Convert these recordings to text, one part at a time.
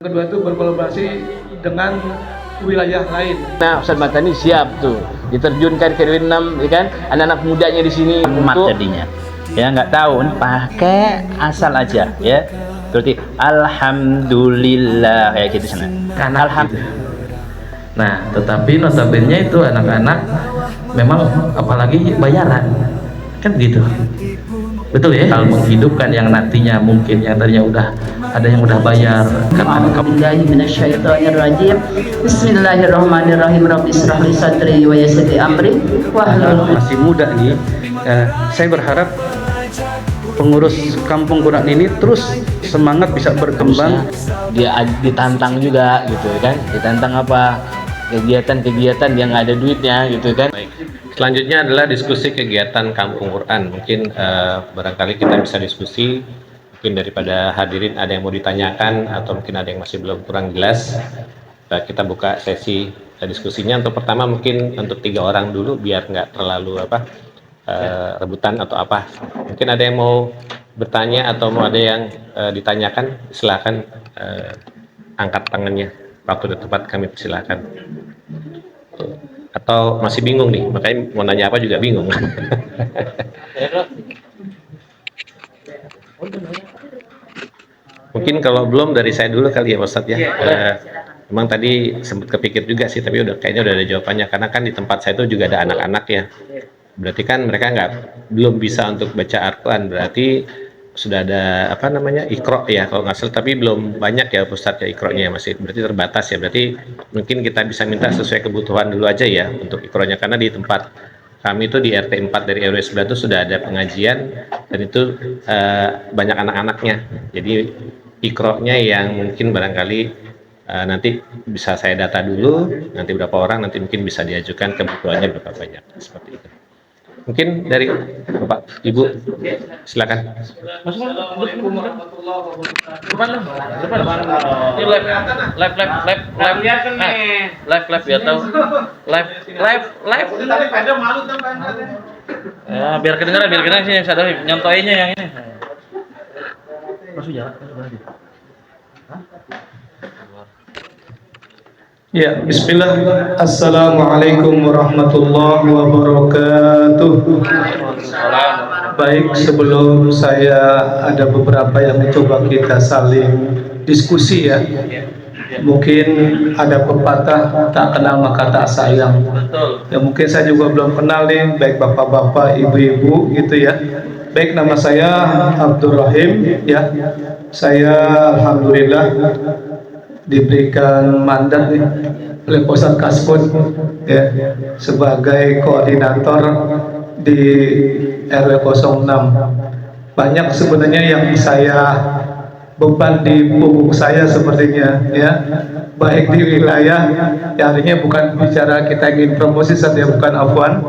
Kedua itu berkolaborasi dengan wilayah lain. Nah, Ustaz Matani siap tuh diterjunkan ke Vietnam, ya kan? Anak-anak mudanya di sini Umat untuk jadinya. Ya nggak tahu, ini pakai asal aja ya. Berarti alhamdulillah kayak gitu sana. Anak gitu. Nah, tetapi notabene itu anak-anak memang apalagi bayaran kan gitu. Betul ya, kalau menghidupkan yang nantinya mungkin yang tadinya udah ada yang udah bayar kan Bismillahirrahmanirrahim. Bismillahirrahmanirrahim. Rabbi israh li sadri wa yassir li amri wahlul masih muda nih. Saya berharap pengurus Kampung Quran ini terus semangat bisa berkembang. dia ditantang juga gitu kan, ditantang apa kegiatan-kegiatan yang nggak ada duitnya gitu kan. Selanjutnya adalah diskusi kegiatan Kampung Quran. Mungkin barangkali kita bisa diskusi, mungkin daripada hadirin ada yang mau ditanyakan atau mungkin ada yang masih belum kurang jelas. Kita buka sesi diskusinya. Untuk pertama mungkin untuk 3 orang dulu biar nggak terlalu rebutan atau apa. Mungkin ada yang mau bertanya atau mau ada yang ditanyakan, silakan angkat tangannya. Waktu dan tempat kami persilakan. Atau masih bingung nih, makanya mau nanya apa juga bingung. Mungkin kalau belum dari saya dulu kali ya Ustadz ya. Memang tadi sempat kepikir juga sih, tapi kayaknya udah ada jawabannya, karena kan di tempat saya itu juga ada anak-anak ya. Berarti kan mereka belum bisa untuk baca Al-Quran, berarti sudah ada Iqra ya kalau nggak salah, tapi belum banyak ya Ustadz ya Iqra-nya, masih berarti terbatas ya. Berarti mungkin kita bisa minta sesuai kebutuhan dulu aja ya untuk Iqra-nya, karena di tempat kami itu di RT 4 dari RW 11 itu sudah ada pengajian dan itu banyak anak-anaknya. Jadi Iqra-nya yang mungkin barangkali nanti bisa saya data dulu, nanti berapa orang, nanti mungkin bisa diajukan kebutuhannya berapa banyak, seperti itu. Mungkin dari Bapak, Ibu, silakan. Live biar tahu. Live. Ya, biar kedengeran sih sadar nyontoinnya yang ini. Ya, bismillah. Assalamualaikum warahmatullahi wabarakatuh. Baik, sebelum saya ada beberapa yang coba kita saling diskusi ya. Mungkin ada pepatah tak kenal maka tak sayang. Ya mungkin saya juga belum kenal nih, baik bapak-bapak, ibu-ibu gitu ya. Baik, nama saya Abdul Rahim ya. Saya alhamdulillah diberikan mandat nih oleh Posat Kaspun ya sebagai koordinator di RW 06. Banyak sebenarnya yang saya beban di punggung saya sepertinya ya, baik di wilayah ya, artinya bukan bicara kita ingin promosi saja, bukan, afwan,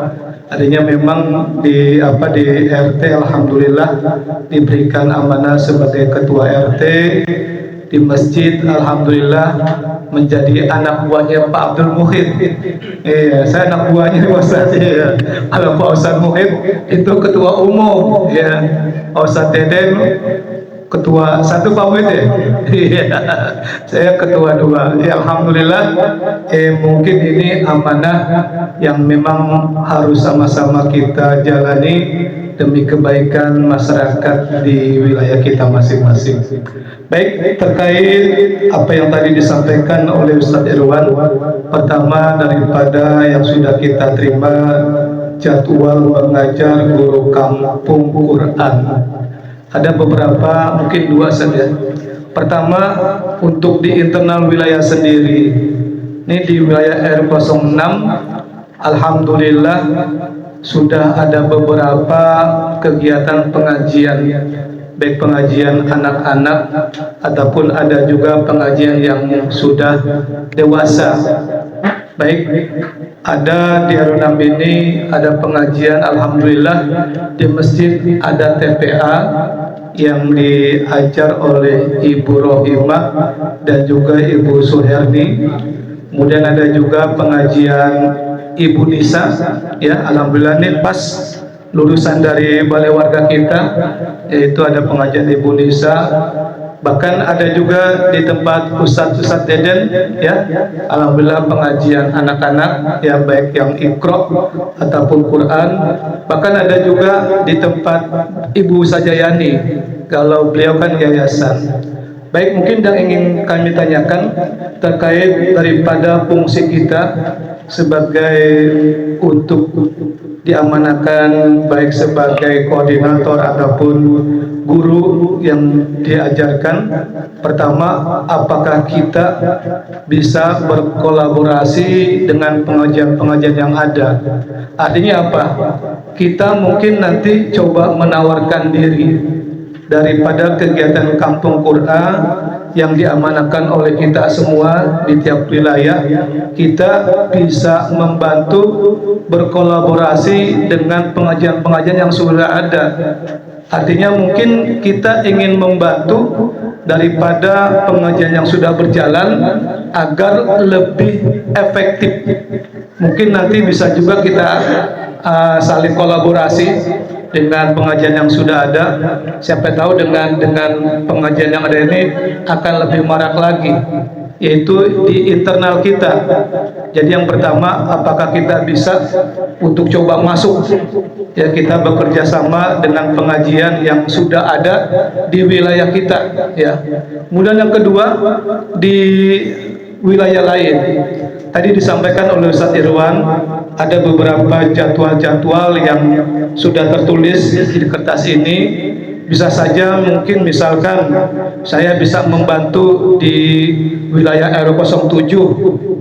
artinya memang di RT alhamdulillah diberikan amanah sebagai ketua RT di masjid, alhamdulillah menjadi anak buahnya Pak Abdul Muhid. Iya, saya anak buahnya Ustaz ya. Kalau Pak Ustaz Muhid itu ketua umum ya, Pak Ustaz Deden ketua 1 Pak Muhid ya. Iya, saya ketua 2 ya, alhamdulillah. Mungkin ini amanah yang memang harus sama-sama kita jalani demi kebaikan masyarakat di wilayah kita masing-masing. Baik, terkait apa yang tadi disampaikan oleh Ustadz Irwan, pertama daripada yang sudah kita terima jadwal mengajar guru Kampung Quran, ada beberapa, mungkin 2 saja. Pertama, untuk di internal wilayah sendiri, ini di wilayah R06 alhamdulillah sudah ada beberapa kegiatan pengajian, baik pengajian anak-anak ataupun ada juga pengajian yang sudah dewasa. Baik, ada di R6 ini ada pengajian alhamdulillah di masjid, ada TPA yang diajar oleh Ibu Rohimah dan juga Ibu Suherni. Kemudian ada juga pengajian Ibu Nisa ya, alhamdulillah ini pas lulusan dari balai warga kita, yaitu ada pengajian Ibu Nisa Bahkan ada juga di tempat Ustadz Deden, ya, alhamdulillah pengajian anak-anak, ya baik yang Iqra ataupun Quran. Bahkan ada juga di tempat Ibu Sajayani, kalau beliau kan yayasan. Baik, mungkin yang ingin kami tanyakan terkait daripada fungsi kita sebagai untuk diamanahkan baik sebagai koordinator ataupun guru yang diajarkan. Pertama, apakah kita bisa berkolaborasi dengan pengajian-pengajian yang ada? Artinya apa? Kita mungkin nanti coba menawarkan diri daripada kegiatan Kampung Quran yang diamanahkan oleh kita semua di tiap wilayah. Kita bisa membantu berkolaborasi dengan pengajian-pengajian yang sudah ada. Artinya mungkin kita ingin membantu daripada pengajian yang sudah berjalan agar lebih efektif. Mungkin nanti bisa juga kita saling kolaborasi dengan pengajian yang sudah ada. Siapa tahu dengan pengajian yang ada ini akan lebih marak lagi, yaitu di internal kita. Jadi yang pertama, apakah kita bisa untuk coba masuk, ya, kita bekerja sama dengan pengajian yang sudah ada di wilayah kita, ya. Kemudian yang kedua, di wilayah lain. Tadi disampaikan oleh Ustadz Irwan, ada beberapa jadwal-jadwal yang sudah tertulis di kertas ini. Bisa saja mungkin misalkan saya bisa membantu di wilayah RW07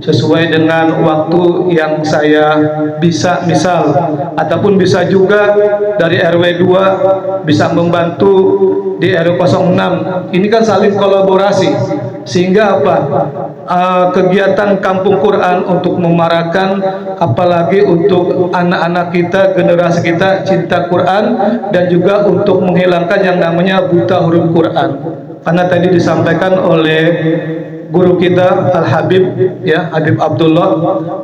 sesuai dengan waktu yang saya bisa, misal, ataupun bisa juga dari RW2 bisa membantu di RW06. Ini kan saling kolaborasi, sehingga apa? Kegiatan Kampung Quran untuk memarakan, apalagi untuk anak-anak kita, generasi kita cinta Quran, dan juga untuk menghilangkan yang namanya buta huruf Quran. Karena tadi disampaikan oleh guru kita Al-Habib, ya, Habib Abdullah,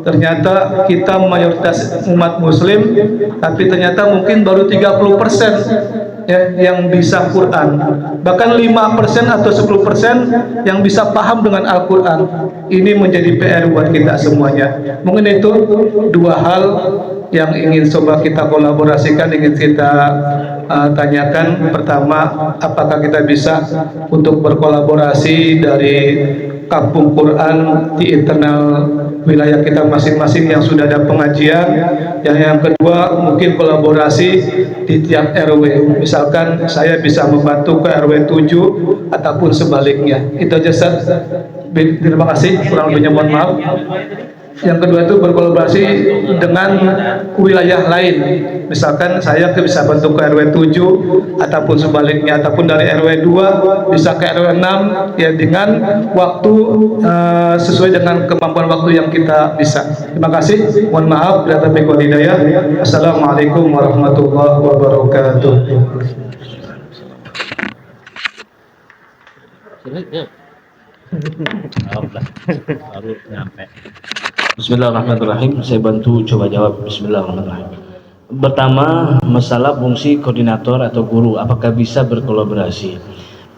ternyata kita mayoritas umat muslim, tapi ternyata mungkin baru 30%, ya, yang bisa Quran. Bahkan 5% atau 10% yang bisa paham dengan Al-Quran. Ini menjadi PR buat kita semuanya. Mungkin itu dua hal yang ingin coba kita kolaborasikan, ingin kita tanyakan. Pertama, apakah kita bisa untuk berkolaborasi dari Kampung Quran di internal wilayah kita masing-masing yang sudah ada pengajian. Yang kedua, mungkin kolaborasi di tiap RW. Misalkan saya bisa membantu ke RW 7 ataupun sebaliknya. Itu aja, Ustaz. Terima kasih, kurang lebihnya mohon maaf. Yang kedua itu berkolaborasi dengan wilayah lain. Misalkan saya bisa bantu ke RW 7 ataupun sebaliknya, ataupun dari RW 2 bisa ke RW 6, ya, dengan waktu sesuai dengan kemampuan waktu yang kita bisa. Terima kasih. Mohon maaf bila taufiq hidayah. Assalamualaikum warahmatullahi wabarakatuh. Baru nyampe. Bismillahirrahmanirrahim. Saya bantu coba jawab. Bismillahirrahmanirrahim. Pertama, masalah fungsi koordinator atau guru, apakah bisa berkolaborasi?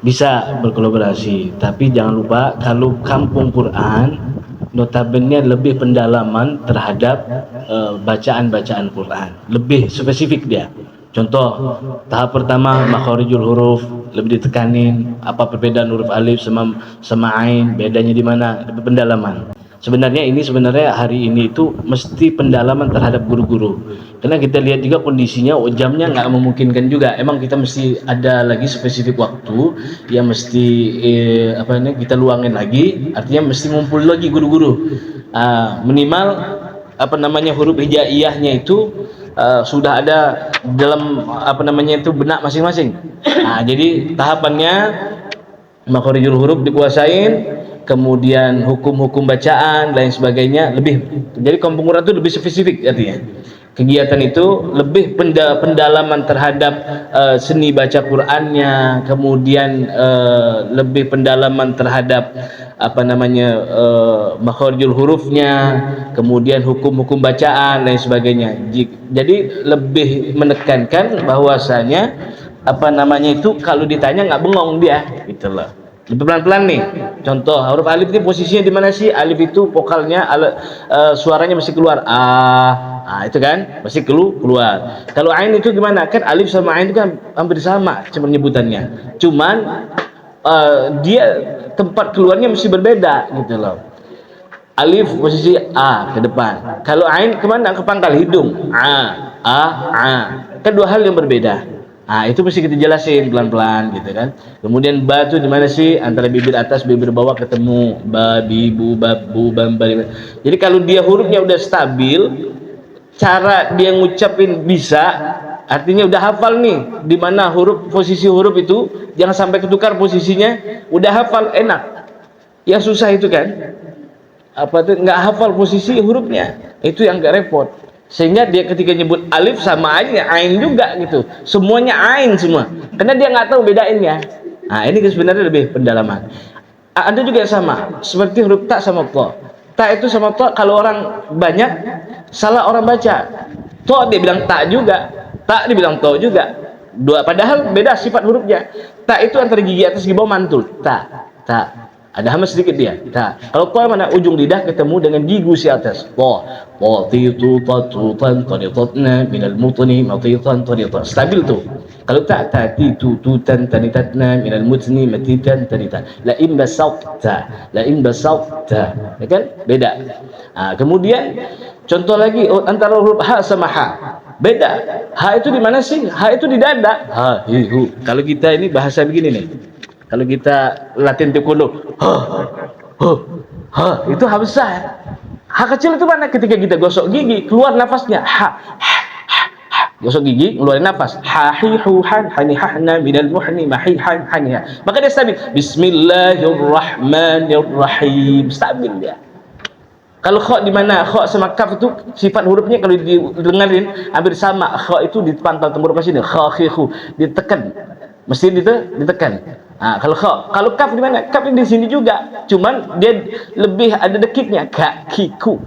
Bisa berkolaborasi, tapi jangan lupa kalau Kampung Quran notabene lebih pendalaman terhadap bacaan-bacaan Quran, lebih spesifik dia. Contoh, tahap pertama makharijul huruf lebih ditekanin, apa perbedaan huruf alif sama ain, bedanya di mana, lebih pendalaman. Sebenarnya hari ini itu mesti pendalaman terhadap guru-guru, karena kita lihat juga kondisinya, jamnya nggak memungkinkan juga. Emang kita mesti ada lagi spesifik waktu yang mesti kita luangin lagi, artinya mesti ngumpul lagi guru-guru. Minimal huruf hijaiyahnya itu sudah ada dalam benak masing-masing. Jadi tahapannya makharijul huruf dikuasain, kemudian hukum-hukum bacaan lain sebagainya lebih. Jadi Kampung Quran itu lebih spesifik artinya. Kegiatan itu lebih pendalaman terhadap seni baca Qur'annya, kemudian lebih pendalaman terhadap makharijul hurufnya, kemudian hukum-hukum bacaan lain sebagainya. Jadi lebih menekankan bahwasanya kalau ditanya nggak bengong dia, gitu loh. Lebih pelan-pelan nih. Contoh, huruf alif itu posisinya di mana sih? Alif itu vokalnya suaranya mesti keluar. Itu kan mesti keluar. Kalau ain itu gimana? Kan alif sama ain itu kan hampir sama cuma nyebutannya. Cuman dia tempat keluarnya mesti berbeda gitu loh. Alif posisi a ke depan. Kalau ain kemana? Ke pangkal hidung. Kan dua hal yang berbeda. Itu mesti kita jelasin pelan-pelan gitu kan. Kemudian ba itu di mana sih? Antara bibir atas bibir bawah ketemu. Ba, bibu, babu, bam, ba. Jadi kalau dia hurufnya udah stabil, cara dia ngucapin bisa, artinya udah hafal nih di mana posisi huruf itu, jangan sampai ketukar posisinya. Udah hafal enak. Yang susah itu kan nggak hafal posisi hurufnya, itu yang nggak repot. Sehingga dia ketika nyebut alif sama aja ain juga gitu, semuanya ain semua, karena dia nggak tahu bedainnya. Ini sebenarnya lebih pendalaman. Ada juga yang sama seperti huruf ta sama to. Ta itu sama to, kalau orang banyak salah orang baca, to dia bilang ta juga, ta dia bilang to juga, padahal beda sifat hurufnya. Ta itu antara gigi atas gigi bawah mantul, ta ada hama sedikit dia. Kalau to mana ujung lidah ketemu dengan gigi gusi atas. Titu tatutan taritatna minal mutni matitan taritat. Stabil tuh. Kalau titu tutan tanitatna minal mutni matitan tanitat. La in basawta. Ya kan? Beda. Kemudian contoh lagi antara huruf ha sama ha. Beda. Ha itu di mana sih? Ha itu di dada. Kalau kita ini bahasa begini nih. Kalau kita latihan taekwondo, itu ha besar. Ha kecil itu mana? Ketika kita gosok gigi, keluar nafasnya. Gosok gigi, ngeluarin nafas. Hi hu han hani hahna minal muhni mahi han haniha. Maka dia stabil. Bismillahirrahmanirrahim. Stabil dia. Kalau kha di mana? Kha sama kaf itu sifat hurufnya kalau didengarin hampir sama. Kha itu di pangkal tenggorokan sini. Kha khu ditekan. Mesti ditekan. Kalau kaf di mana? Kaf di sini juga. Cuman dia lebih ada dekiknya. Kakiku,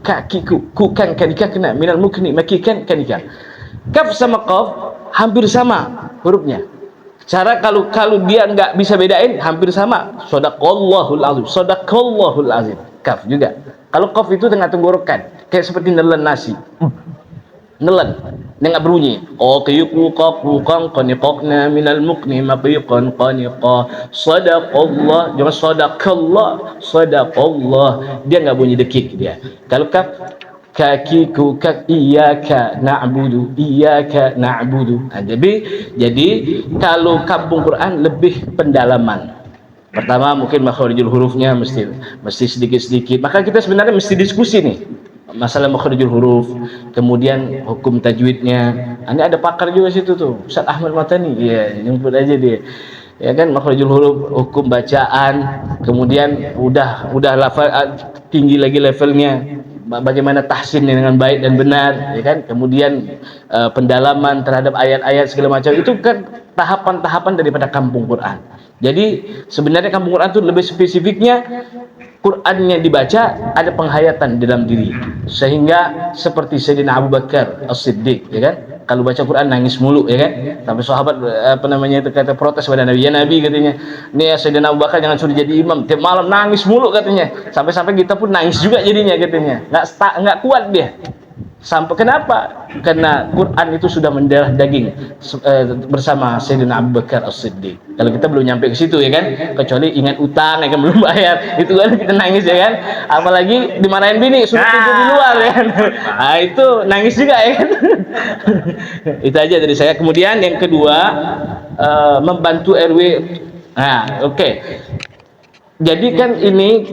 kukan kanika kena minal mukni makikan kanika. Kaf sama qaf hampir sama hurufnya. Cara kalau dia nggak bisa bedain hampir sama. Shadaqallahul azim. Kaf juga. Kalau qaf itu tengah tenggorokan, kayak seperti nelen nasi. Nelen, dia nggak berbunyi. Qiqu qaqu qan qaniqna minal mukni maqiqan qaniqa. Sadaqallah, jangan sadaqallah. Dia nggak bunyi dekik dia. Kalau kaf kakiku kak iyyaka na'budu. Jadi kalau kampung Quran lebih pendalaman. Pertama mungkin makhrijul hurufnya mesti sedikit-sedikit. Maka kita sebenarnya mesti diskusi nih. Masalah makhrijul huruf, kemudian hukum tajwidnya. Ini ada pakar juga situ tuh, Ustaz Ahmad Matani. Iya, nyebut aja dia. Ya kan, makhrijul huruf, hukum bacaan, kemudian udah lafal tinggi lagi levelnya. Bagaimana tahsin dengan baik dan benar, ya kan? Kemudian pendalaman terhadap ayat-ayat segala macam itu kan tahapan-tahapan daripada kampung Quran. Jadi sebenarnya kampung Quran itu lebih spesifiknya Qurannya dibaca ada penghayatan di dalam diri, sehingga seperti Sayyidina Abu Bakar As-Siddiq, ya kan, kalau baca Quran nangis mulu, ya kan, sampai sahabat itu kata protes pada Nabi, ya Nabi katanya, nih ya Sayyidina Abu Bakar jangan suruh jadi imam, tiap malam nangis mulu katanya, sampai kita pun nangis juga jadinya katanya, nggak kuat dia. Sampai kenapa? Karena Quran itu sudah mendarah daging bersama Sayyidina Abu Bakar As-Siddiq. Kalau kita belum nyampe ke situ, ya kan, kecuali ingat utang yang belum bayar, itu kan kita nangis, ya kan. Apalagi dimarahin bini suruh tidur di luar, ya kan. Itu nangis juga, ya kan. Itu aja dari saya. Kemudian yang kedua, membantu RW. Oke. Jadi kan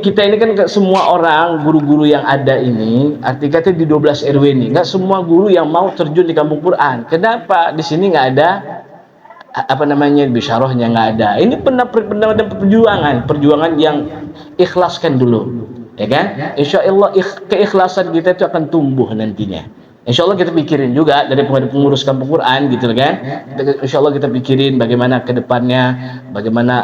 kita ini kan semua orang guru-guru yang ada ini, arti kata di 12 RW ini, nggak semua guru yang mau terjun di kampung Quran. Kenapa? Di sini nggak ada bisyarahnya, nggak ada. Ini perjuangan yang ikhlaskan dulu, ya kan? Insya Allah keikhlasan kita itu akan tumbuh nantinya. Insya Allah kita pikirin juga dari pengurus kampung Quran gitu kan. Insya Allah kita pikirin bagaimana ke depannya, bagaimana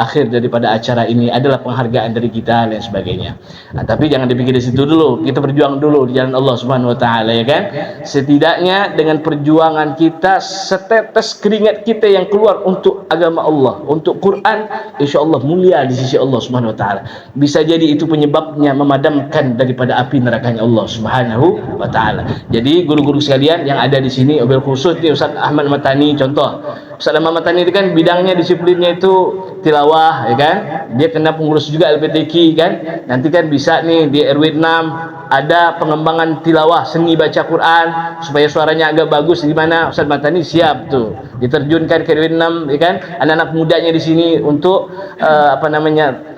akhir daripada acara ini adalah penghargaan dari kita dan sebagainya. Nah, tapi jangan dipikir di situ dulu. Kita berjuang dulu di jalan Allah Subhanahu Wa Taala ya kan. Setidaknya dengan perjuangan kita, setetes keringat kita yang keluar untuk agama Allah, untuk Quran, insya Allah mulia di sisi Allah Subhanahu Wa Taala. Bisa jadi itu penyebabnya memadamkan daripada api nerakanya Allah Subhanahu Wa Taala. Jadi guru-guru sekalian yang ada di sini, wabil khusus di Ustaz Ahmad Matani contoh. Ustaz Ahmad Matani itu kan bidangnya disiplinnya itu tilawah ya kan. Dia kena pengurus juga LPTQ kan. Nanti kan bisa nih di RW 6 ada pengembangan tilawah seni baca Quran supaya suaranya agak bagus gimana. Ustaz Matani siap tuh. Diterjunkan ke RW 6 ya kan. Anak-anak mudanya di sini untuk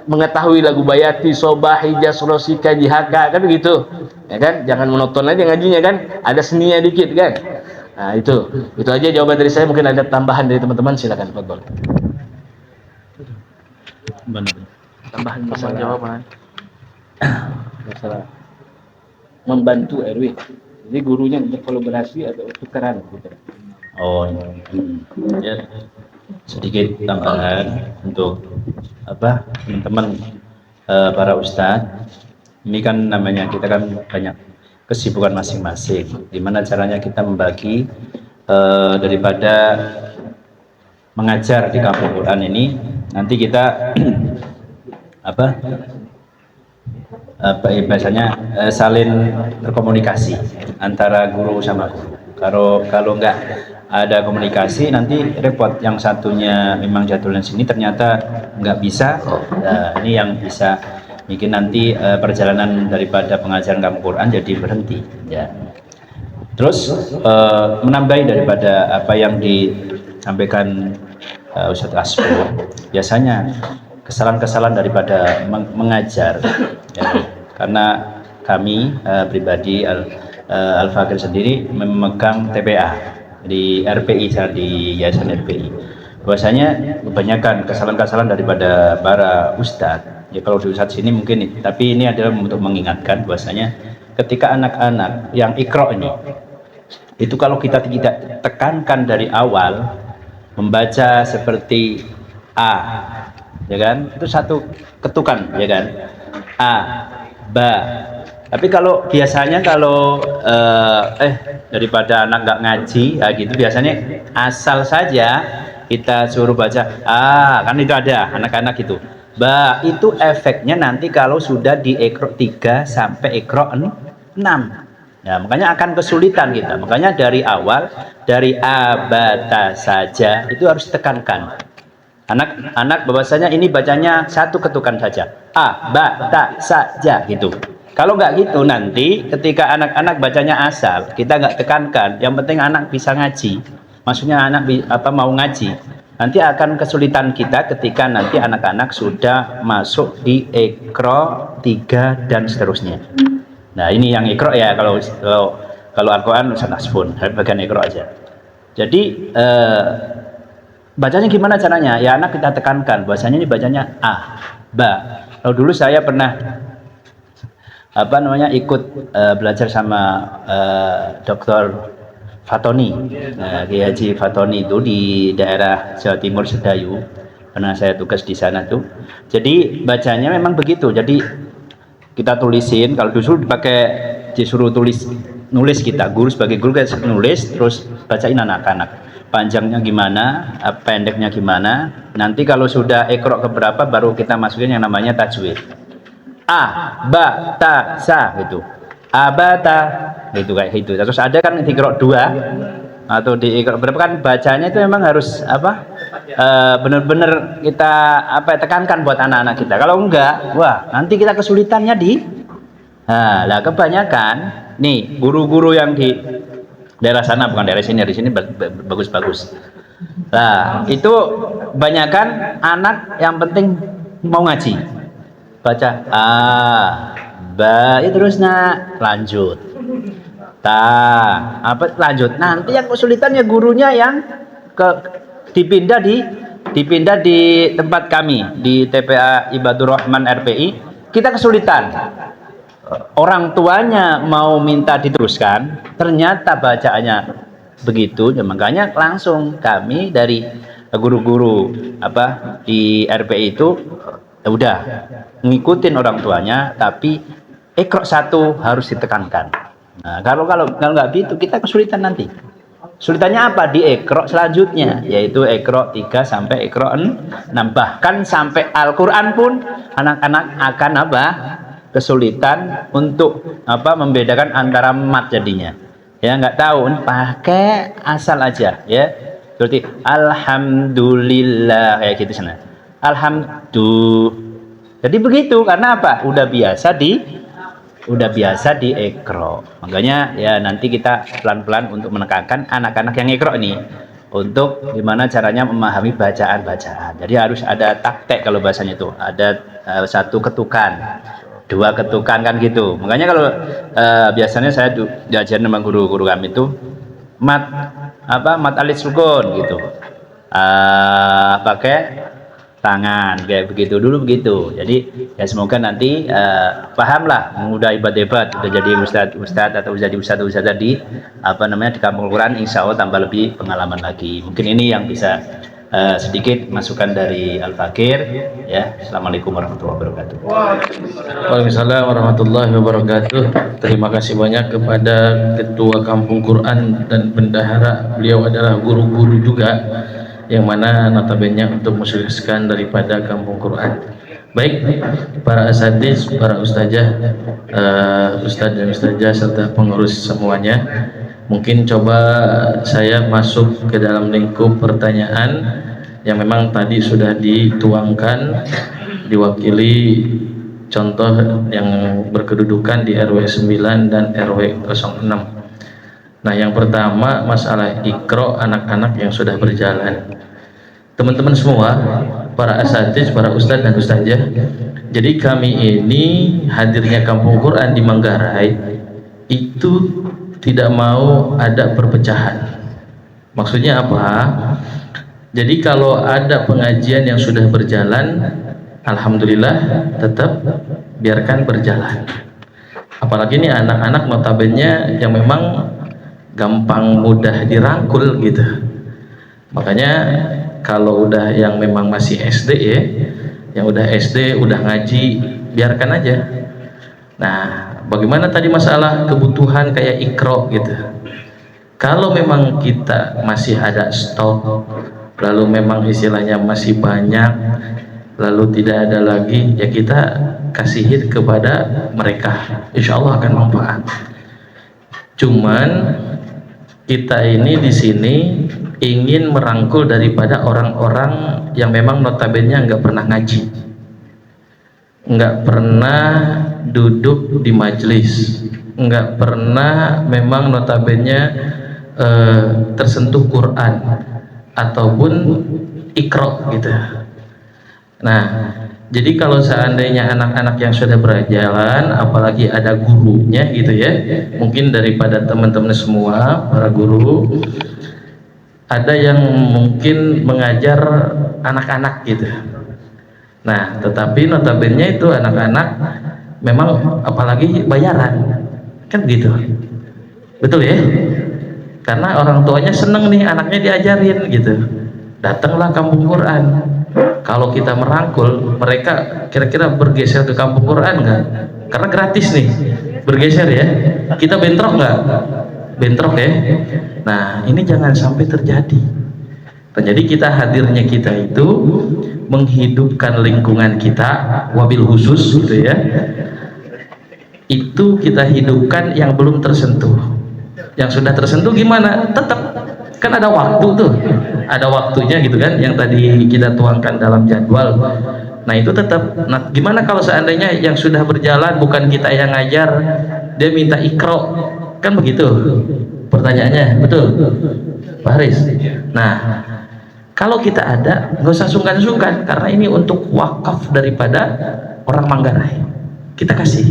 mengetahui lagu Bayati, Sobah, Hijaz, Rosika, Jihaka kan begitu. Ya kan, jangan monoton aja ngajinya kan, ada seninya dikit kan. Nah itu aja jawaban dari saya. Mungkin ada tambahan dari teman-teman, silakan Fadol. Tambahan masalah jawaban masalah membantu RW. Jadi gurunya berkolaborasi atau tukaran gitu. Oh ya, sedikit tambahan untuk teman-teman para ustadz. Ini kan namanya kita kan banyak kesibukan masing-masing. Gimana caranya kita membagi daripada mengajar di kampung Quran ini, nanti kita biasanya saling berkomunikasi antara guru sama guru. Kalau nggak ada komunikasi nanti repot. Yang satunya memang jadwalnya sini ternyata nggak bisa. Nah, ini yang bisa bikin nanti perjalanan daripada pengajaran kampung Quran jadi berhenti ya. Terus menambahi daripada apa yang disampaikan Ustadz Aspo, biasanya kesalahan-kesalahan daripada mengajar ya. Karena kami pribadi Al-Fakir sendiri memegang TPA di RPI, di Yayasan RPI. Bahwasanya kebanyakan kesalahan-kesalahan daripada para ustadz ya, kalau di Ustadz sini mungkin, tapi ini adalah untuk mengingatkan bahwasanya ketika anak-anak yang ikro ini itu kalau kita tidak tekankan dari awal membaca seperti A ya kan, itu satu ketukan ya kan, A, Ba. Tapi kalau biasanya kalau daripada anak nggak ngaji ya gitu, biasanya asal saja kita suruh baca kan itu ada anak-anak itu. Ba, itu efeknya nanti kalau sudah di ekro 3 sampai ekro 6 ya, makanya akan kesulitan kita. Makanya dari awal, dari A, Ba, Ta saja itu harus tekankan anak-anak bahwasanya ini bacanya satu ketukan saja, A, Ba, Ta saja gitu. Kalau nggak gitu nanti ketika anak-anak bacanya asal, kita nggak tekankan, yang penting anak bisa ngaji, maksudnya anak mau ngaji, nanti akan kesulitan kita ketika nanti anak-anak sudah masuk di ekro 3 dan seterusnya. Nah ini yang ekro ya, kalau Al-Quran Sanasfun bagian ekro aja. Jadi bacanya gimana caranya? Ya anak kita tekankan bahwasanya ini bacanya A, Ba. Kalau dulu saya pernah ikut belajar sama Dr. Fatoni, Kiai Haji Fatoni itu di daerah Jawa Timur Sedayu, pernah saya tugas di sana tuh. Jadi bacanya memang begitu. Jadi kita tulisin, kalau disuruh nulis kita, guru sebagai guru kita nulis, terus bacain anak-anak. Panjangnya gimana, pendeknya gimana. Nanti kalau sudah ekro keberapa baru kita masukin yang namanya tajwid. A, Ba, Ta, Sa gitu. Abata gitu kayak gitu. Terus ada kan di ikro 2 atau di ikro berapa kan bacanya itu memang harus benar-benar kita tekankan buat anak-anak kita. Kalau enggak, wah nanti kita kesulitannya lah kebanyakan nih guru-guru yang di daerah sana, bukan daerah sini, di sini bagus-bagus. Nah itu kebanyakan anak yang penting mau ngaji, baca Ba, terus lanjut. Lanjut. Nanti yang kesulitan ya gurunya yang dipindah di tempat kami di TPA Ibadur Rahman RPI, kita kesulitan. orang tuanya mau minta diteruskan, ternyata bacaannya begitu, ya makanya langsung kami dari guru-guru apa di RPI itu ya udah ngikutin orang tuanya, tapi Iqra 1 harus ditekankan. Nah, kalau nggak gitu kita kesulitan nanti. Kesulitannya apa di Iqra selanjutnya, yaitu Iqra 3 sampai Iqra 6. Bahkan sampai Al-Qur'an pun anak-anak akan apa? Kesulitan untuk apa membedakan antara mat jadinya. Ya nggak tahu, pakai asal aja ya. Seperti alhamdulillah kayak gitu sana. Alhamdulillah. Jadi begitu karena apa? Udah biasa di Iqra. Makanya ya nanti kita pelan-pelan untuk menekankan anak-anak yang Iqra ini untuk gimana caranya memahami bacaan-bacaan. Jadi harus ada taktek kalau bahasanya itu. Ada 1 ketukan, 2 ketukan kan gitu. Makanya kalau biasanya saya diajarin sama guru-guru kami itu mat alis sukun gitu. Pakai tangan kayak begitu dulu begitu. Jadi ya semoga nanti pahamlah, udah hebat-hebat, udah jadi ustadz atau jadi ustadz di di kampung Quran, insya Allah tambah lebih pengalaman lagi. Mungkin ini yang bisa sedikit masukan dari Al-Fakir ya. Assalamualaikum warahmatullahi wabarakatuh. Waalaikumsalam warahmatullahi wabarakatuh. Terima kasih banyak kepada Ketua Kampung Quran dan Bendahara. Beliau adalah guru-guru juga, yang mana notabene untuk mensukseskan daripada Kampung Quran. Baik, para asatiz, para ustazah, ustaz dan ustazah serta pengurus semuanya, mungkin coba saya masuk ke dalam lingkup pertanyaan yang memang tadi sudah dituangkan, diwakili contoh yang berkedudukan di RW 9 dan RW 06. Nah, yang pertama masalah Iqra anak-anak yang sudah berjalan. Teman-teman semua, para asatiz, para ustadz dan ustazah, jadi kami ini hadirnya Kampung Quran di Manggarai itu tidak mau ada perpecahan. Maksudnya apa? Jadi kalau ada pengajian yang sudah berjalan, alhamdulillah tetap biarkan berjalan. Apalagi ini anak-anak notabene yang memang gampang mudah dirangkul gitu. Makanya kalau udah yang memang masih SD ya, yang udah SD udah ngaji, biarkan aja. Nah, bagaimana tadi masalah kebutuhan kayak Iqra gitu. Kalau memang kita masih ada stok, lalu memang istilahnya masih banyak, lalu tidak ada lagi, ya kita kasihin kepada mereka. Insya Allah akan manfaat. Cuman kita ini di sini ingin merangkul daripada orang-orang yang memang notabene nggak pernah ngaji, nggak pernah duduk di majelis, nggak pernah memang notabene tersentuh Quran ataupun Iqra gitu. Nah, jadi kalau seandainya anak-anak yang sudah berjalan, apalagi ada gurunya gitu ya, mungkin daripada teman-teman semua para guru, ada yang mungkin mengajar anak-anak gitu. Nah, tetapi notabene itu anak-anak memang apalagi bayaran kan gitu, betul ya? Karena orang tuanya seneng nih anaknya diajarin gitu. Datanglah Kampung Quran. Kalau kita merangkul mereka, kira-kira bergeser ke Kampung Quran nggak? Karena gratis nih bergeser ya. Kita bentrok nggak? Bentrok ya. Nah, ini jangan sampai terjadi. Jadi kita hadirnya kita itu menghidupkan lingkungan kita, wabil khusus gitu ya. Itu kita hidupkan yang belum tersentuh. Yang sudah tersentuh gimana? Tetap kan ada waktu tuh, ada waktunya gitu kan, yang tadi kita tuangkan dalam jadwal. Nah itu tetap. Nah gimana kalau seandainya yang sudah berjalan bukan kita yang ngajar, dia minta Iqra, kan begitu pertanyaannya, betul Pak Haris? Nah kalau kita ada, nggak usah sungkan-sungkan, karena ini untuk wakaf daripada orang Manggarai, kita kasih.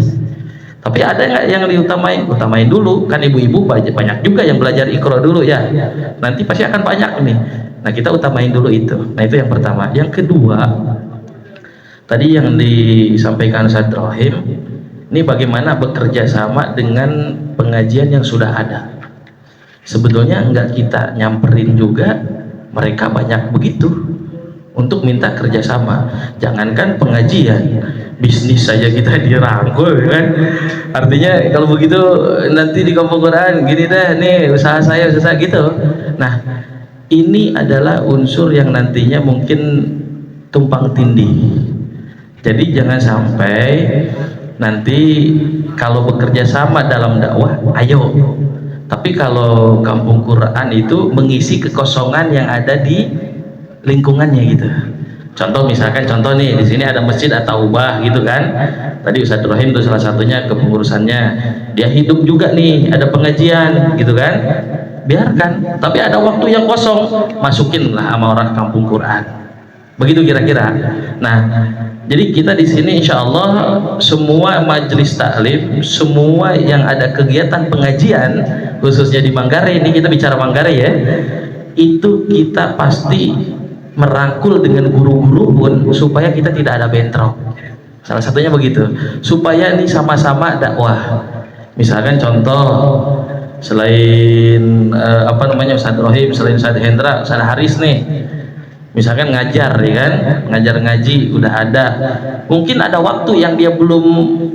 Tapi ada nggak yang diutamain? Utamain dulu, kan ibu-ibu banyak juga yang belajar Iqra dulu ya. Nanti pasti akan banyak nih. Nah kita utamain dulu itu. Nah itu yang pertama. Yang kedua, tadi yang disampaikan Ustaz Rahim, Ini bagaimana bekerja sama dengan pengajian yang sudah ada. Sebetulnya enggak kita nyamperin juga, mereka banyak begitu untuk minta kerjasama. Jangankan pengajian, bisnis saja kita dirangkul kan. Artinya kalau begitu nanti di kampung Quran gini deh, nih usaha saya usaha gitu. Nah, ini adalah unsur yang nantinya mungkin tumpang tindih. Jadi jangan sampai nanti kalau bekerja sama dalam dakwah, ayo. Tapi kalau kampung Quran itu mengisi kekosongan yang ada di lingkungannya gitu. Contoh misalkan nih di sini ada masjid atau ubah gitu kan. Tadi Ustadz Ibrahim itu salah satunya kepengurusannya. Dia hidup juga nih, ada pengajian gitu kan. Biarkan, tapi ada waktu yang kosong, masukinlah sama orang kampung Quran. Begitu kira-kira. Nah, jadi kita di sini insya Allah semua majelis taklim, semua yang ada kegiatan pengajian, khususnya di Manggarai, ini kita bicara Manggarai ya, itu kita pasti merangkul dengan guru-guru pun supaya kita tidak ada bentrok. Salah satunya begitu, supaya ini sama-sama dakwah. Misalkan contoh, selain Ustadz Rohim, selain Ustadz Hendra, Ustadz Haris nih, misalkan ngajar ya kan, ngajar ngaji udah ada, mungkin ada waktu yang dia belum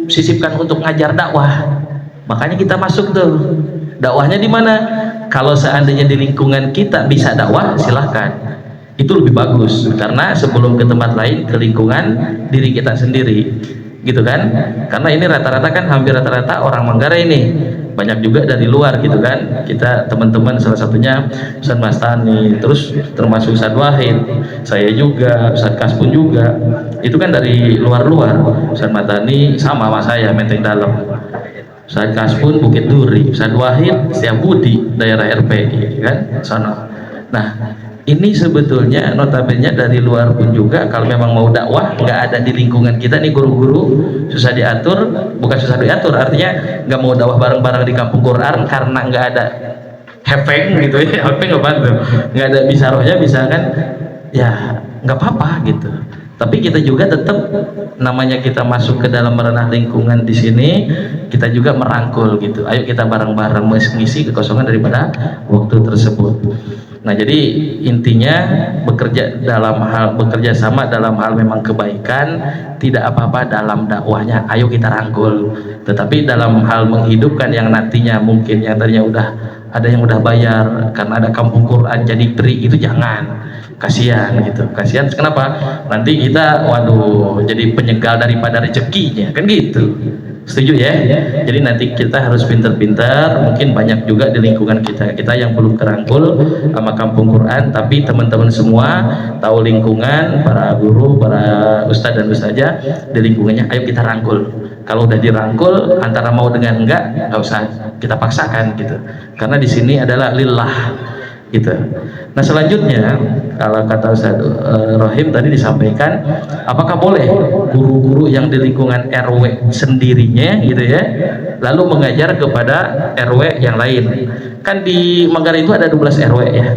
sisipkan untuk ngajar dakwah, makanya kita masuk tuh. Dakwahnya di mana? Kalau seandainya di lingkungan kita bisa dakwah, silahkan, itu lebih bagus, karena sebelum ke tempat lain, ke lingkungan diri kita sendiri gitu kan. Karena ini rata-rata kan hampir rata-rata orang Manggarai nih, banyak juga dari luar gitu kan. Kita teman-teman, salah satunya Ustadz Mastani, terus termasuk Ustadz Wahid, saya juga, Ustadz Kaspun juga, itu kan dari luar-luar. Ustadz Mastani sama saya Menteng Dalam, Ustadz Kaspun Bukit Duri, Ustadz Wahid Setiabudi daerah RPI kan sana. Nah, ini sebetulnya notabene dari luar pun juga, kalau memang mau dakwah nggak ada di lingkungan kita nih, guru-guru susah diatur, bukan susah diatur, artinya nggak mau dakwah bareng-bareng di kampung Quran karena nggak ada hepeng gitu ya, hepeng nggak bantu, nggak ada bisarohnya misalkan, ya nggak apa-apa gitu. Tapi kita juga tetap, namanya kita masuk ke dalam ranah lingkungan di sini, kita juga merangkul gitu. Ayo kita bareng-bareng mengisi kekosongan daripada waktu tersebut. Nah, jadi intinya bekerja sama dalam hal memang kebaikan, tidak apa-apa dalam dakwahnya, ayo kita rangkul. Tetapi dalam hal menghidupkan yang nantinya mungkin yang tadinya udah ada yang udah bayar karena ada kampung Quran jadi free, itu jangan. Kasihan gitu. Kasihan kenapa? Nanti kita waduh jadi penyegal daripada rezekinya, kan gitu. Setuju ya? Jadi nanti kita harus pintar-pintar, mungkin banyak juga di lingkungan kita yang belum kerangkul sama kampung Quran, tapi teman-teman semua tahu lingkungan, para guru, para ustadz dan ustazah di lingkungannya, ayo kita rangkul. Kalau udah dirangkul, antara mau dengan enggak, nggak usah kita paksakan gitu. Karena di sini adalah lillah gitu. Nah, selanjutnya kalau kata Ustadz Rohim tadi disampaikan, apakah boleh guru-guru yang di lingkungan RW sendirinya gitu ya, lalu mengajar kepada RW yang lain? Kan di Manggarai itu ada 12 RW ya.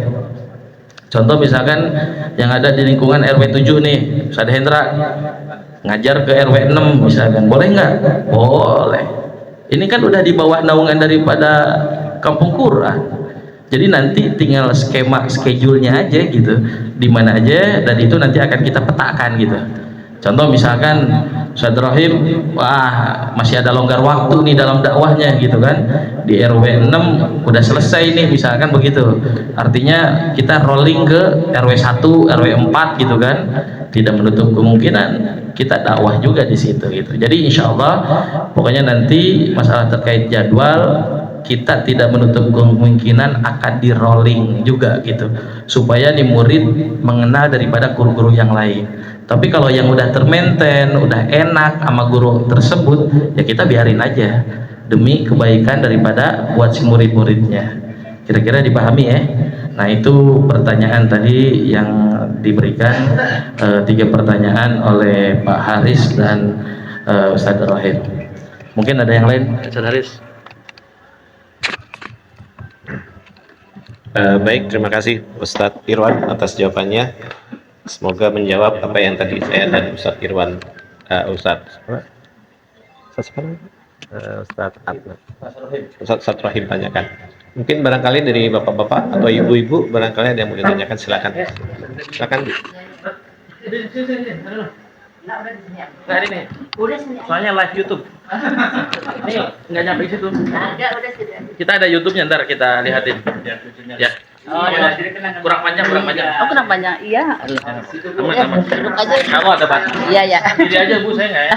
Contoh misalkan yang ada di lingkungan RW 7 nih, Ustadz Hendra ngajar ke RW 6 misalkan, boleh nggak? Boleh. Ini kan udah di bawah naungan daripada kampung Quran. Jadi nanti tinggal schedule-nya aja gitu, di mana aja, dan itu nanti akan kita petakan gitu. Contoh misalkan Ustadz Rahim, wah masih ada longgar waktu nih dalam dakwahnya gitu kan, di RW 6 udah selesai nih misalkan begitu, artinya kita rolling ke RW 1, RW 4 gitu kan, tidak menutup kemungkinan kita dakwah juga di situ gitu. Jadi insya Allah pokoknya nanti masalah terkait jadwal kita tidak menutup kemungkinan akan di rolling juga gitu, supaya nih murid mengenal daripada guru-guru yang lain. Tapi kalau yang udah termaintain, udah enak sama guru tersebut, ya kita biarin aja demi kebaikan daripada buat si murid-muridnya. Kira-kira dipahami ya. Nah, itu pertanyaan tadi yang diberikan, 3 pertanyaan oleh Pak Haris dan Ustadz Rohim. Mungkin ada yang lain, Ustadz Haris? Baik, terima kasih Ustadz Irwan atas jawabannya. Semoga menjawab apa yang tadi saya dan Ustadz Irwan, Ustaz siapa namanya? Ustaz Adnan. Ustaz Rohim tanyakan. Mungkin barangkali dari bapak-bapak atau ibu-ibu barangkali ada yang mau ditanyakan, silakan. Silakan. Bu. Nah ini, soalnya live YouTube. Ini nggak nyampe di situ. Kita ada YouTube-nya, ntar kita lihatin. Ya. Oh, ya. Kurang panjang. Oh, kurang banyak. Iya. Aman. Duduk aja. Kamu ada Pak? Iya, ya. Jadi aja Bu, saya nggak ya.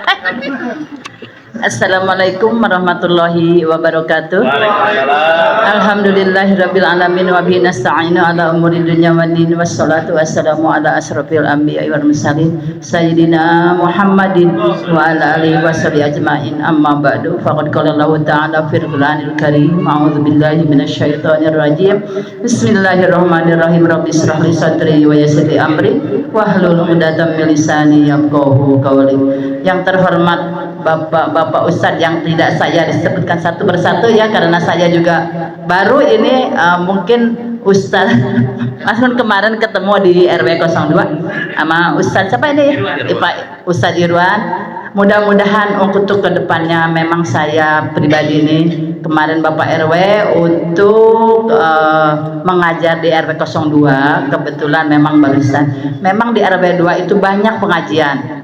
Assalamualaikum warahmatullahi wabarakatuh. Waalaikumsalam. Alhamdulillahirabbil alamin wa bihi nasta'inu ala umuri dunya waddin wassalatu wassalamu ala asrofil anbiya'i wal mursalin sayyidina Muhammadin wa ala alihi washabihi ajmain amma ba'du faqad qala Allah ta'ala fil Qur'anil Karim a'udzu billahi minasyaitonir rajim bismillahirrahmanirrahim rabbi israh li sadri wa yassir li amri wahlul 'uqdatam min lisani yafqahu qawli. Yang terhormat Bapak Ustadz yang tidak saya disebutkan satu persatu ya, karena saya juga baru ini mungkin Ustadz Mas Nun kemarin ketemu di RW 02 sama Ustadz siapa ini? Pak Ustadz Irwan. Mudah-mudahan untuk kedepannya memang saya pribadi ini kemarin Bapak RW untuk mengajar di RW 02, kebetulan memang barusan memang di RW 2 itu banyak pengajian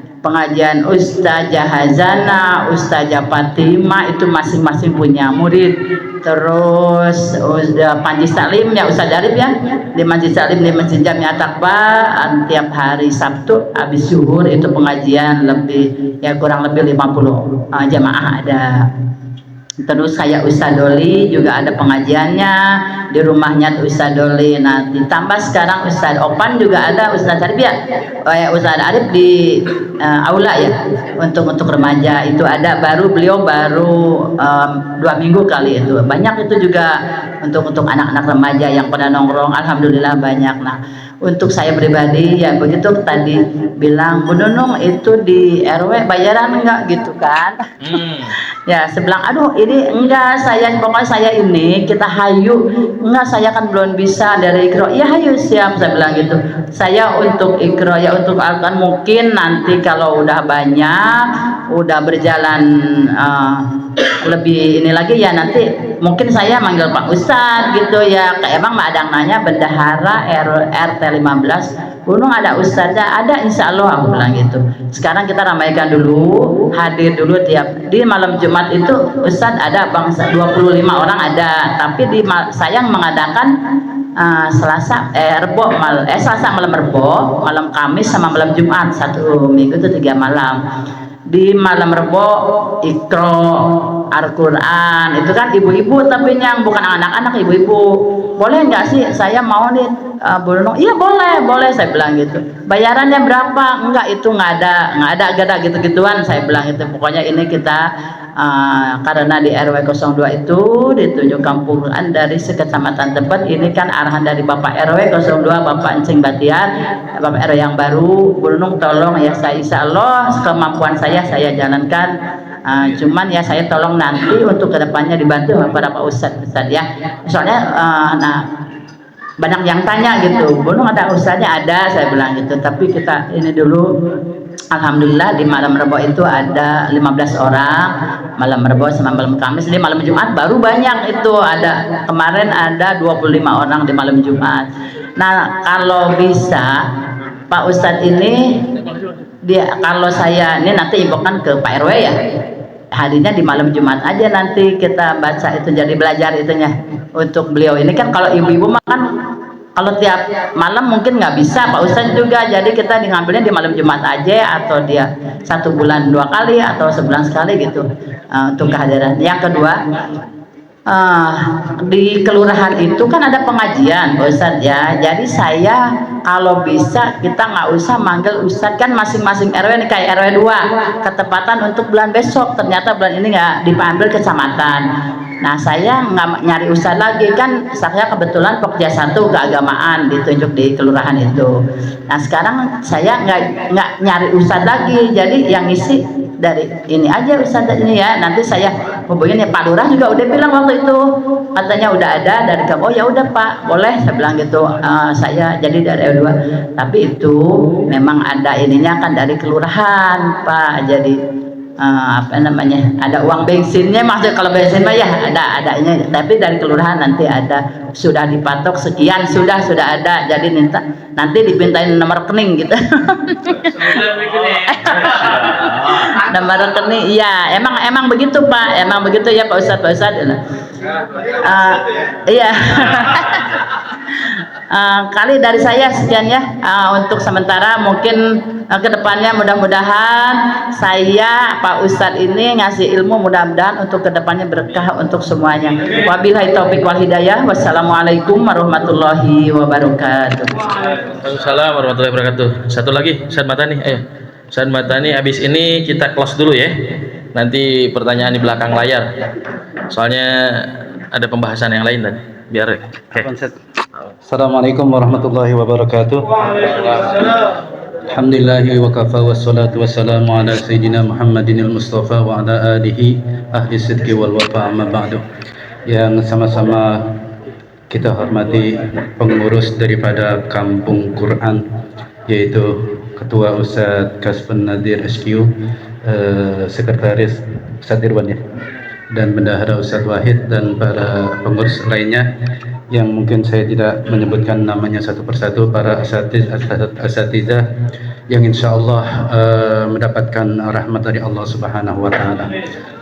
Ustazah Hazana, Ustazah Fatima itu masing-masing punya murid. Terus Panji Salim ya, Ustaz Arif ya, di Masjid Salim di Masjid Jami'at Akbar tiap hari Sabtu habis zuhur itu pengajian lebih ya kurang lebih 50 jamaah ada. Terus saya Ustaz Doli juga ada pengajiannya di rumahnya Ustaz Doli. Nah ditambah sekarang Ustaz Opan juga ada, Ustaz Arif ya, Ustaz Arif di aula ya untuk remaja itu ada, beliau baru 2 minggu kali itu. Banyak itu juga untuk anak-anak remaja yang pada nongkrong, alhamdulillah banyak. Nah untuk saya pribadi ya begitu tadi bilang Bu Nunung itu di RW bayaran enggak gitu kan. Ya sebelang aduh ini enggak, saya pokoknya saya ini kita hayu enggak, saya kan belum bisa dari ikro ya hayu siap saya bilang gitu. Saya untuk ikro ya untuk Al-Quran mungkin nanti kalau udah banyak udah berjalan lebih ini lagi ya nanti mungkin saya manggil Pak Ustadz gitu ya, kayak emang Madang nanya bendahara RT 15 Gunung ada Ustadznya, ada insya Allah aku bilang gitu. Sekarang kita ramaikan dulu, hadir dulu tiap di malam Jumat itu Ustadz ada bangsa 25 orang ada, tapi saya mengadakan Selasa malam Rebo, malam Kamis sama malam Jumat, 1 minggu itu 3 malam. Di malam Rebo Iqra Al-Quran itu kan ibu-ibu, tapi yang bukan anak-anak, ibu-ibu. Boleh nggak sih saya mau nih Bu Nunung? Iya boleh saya bilang gitu. Bayarannya berapa? Enggak, itu nggak ada gitu-gituan saya bilang itu. Pokoknya ini kita karena di RW 02 itu ditunjuk kampung Quran dari sekecamatan tempat, ini kan arahan dari Bapak RW 02 Bapak Encing Batiar, Bapak RW yang baru. Bu Nunung tolong ya, saya insya Allah kemampuan saya jalankan. Cuman ya saya tolong nanti untuk kedepannya dibantu para Pak Ustadz ya. Soalnya banyak yang tanya gitu, Bu Nunung ada Ustadznya? Ada saya bilang gitu. Tapi kita ini dulu, alhamdulillah di malam Rebo itu ada 15 orang malam Rebo sama malam Kamis. Di malam Jumat baru banyak itu, ada kemarin ada 25 orang di malam Jumat. Nah kalau bisa Pak Ustadz ini kalau saya ini nanti infokan ke Pak RW ya, hadirnya di malam Jumat aja, nanti kita baca itu jadi belajar itunya untuk beliau ini kan. Kalau ibu-ibu makan kalau tiap malam mungkin nggak bisa Pak Ustadz juga, jadi kita ngambilnya di malam Jumat aja, atau dia 1 bulan 2 kali atau sebulan sekali gitu untuk kehadiran. Yang kedua, di kelurahan itu kan ada pengajian Pak Ustadz ya, jadi saya kalau bisa kita nggak usah manggil Ustadz, kan masing-masing RW nih kayak RW 2 ketepatan untuk bulan besok, ternyata bulan ini nggak diambil kecamatan. Nah saya nggak nyari Ustadz lagi, kan saya kebetulan Pokja 1 keagamaan ditunjuk di kelurahan itu. Nah sekarang saya nggak nyari Ustadz lagi, jadi yang ngisi dari ini aja Ustadz ini ya. Nanti saya hubungin ya, Pak Lurah juga udah bilang waktu itu, katanya udah ada dari kamu. Oh ya udah Pak, boleh saya bilang gitu. Saya jadi dari RW 2, tapi itu memang ada ininya kan dari kelurahan Pak, jadi apa namanya, ada uang bensinnya, maksud kalau bensin mah ya adanya, tapi dari kelurahan nanti ada, sudah dipatok sekian, sudah ada, jadi nanti dipintain nomor rekening gitu. Nomor rekening, iya emang begitu Pak, emang begitu ya Pak Ustadz. Iya. Kali dari saya sekian ya, untuk sementara. Mungkin kedepannya mudah-mudahan saya Pak Ustadz ini ngasih ilmu, mudah-mudahan untuk kedepannya berkah untuk semuanya. Wabillahi taufik wal hidayah. Wassalamualaikum warahmatullahi wabarakatuh. Waalaikumsalam warahmatullahi wabarakatuh. Satu lagi, Ustadz Matani. Ustadz Matani, habis ini kita close dulu ya. Nanti pertanyaan di belakang layar. Soalnya ada pembahasan yang lain tadi. Biar Assalamualaikum warahmatullahi wabarakatuh. Alhamdulillahi wa kafa wassalatu wassalamu ala sayyidina Muhammadin al-Mustafa wa ala alihi ahli sidqi wal wafa, amma ba'du. Yang sama-sama kita hormati pengurus daripada Kampung Quran, yaitu Ketua Ustadz Kasbun Nadir SQ, Sekretaris Ustadz Irwan ya, dan Bendahara Ustadz Wahid, dan para pengurus lainnya yang mungkin saya tidak menyebutkan namanya satu persatu, para asatidzah yang insya Allah mendapatkan rahmat dari Allah Subhanahu wa Ta'ala.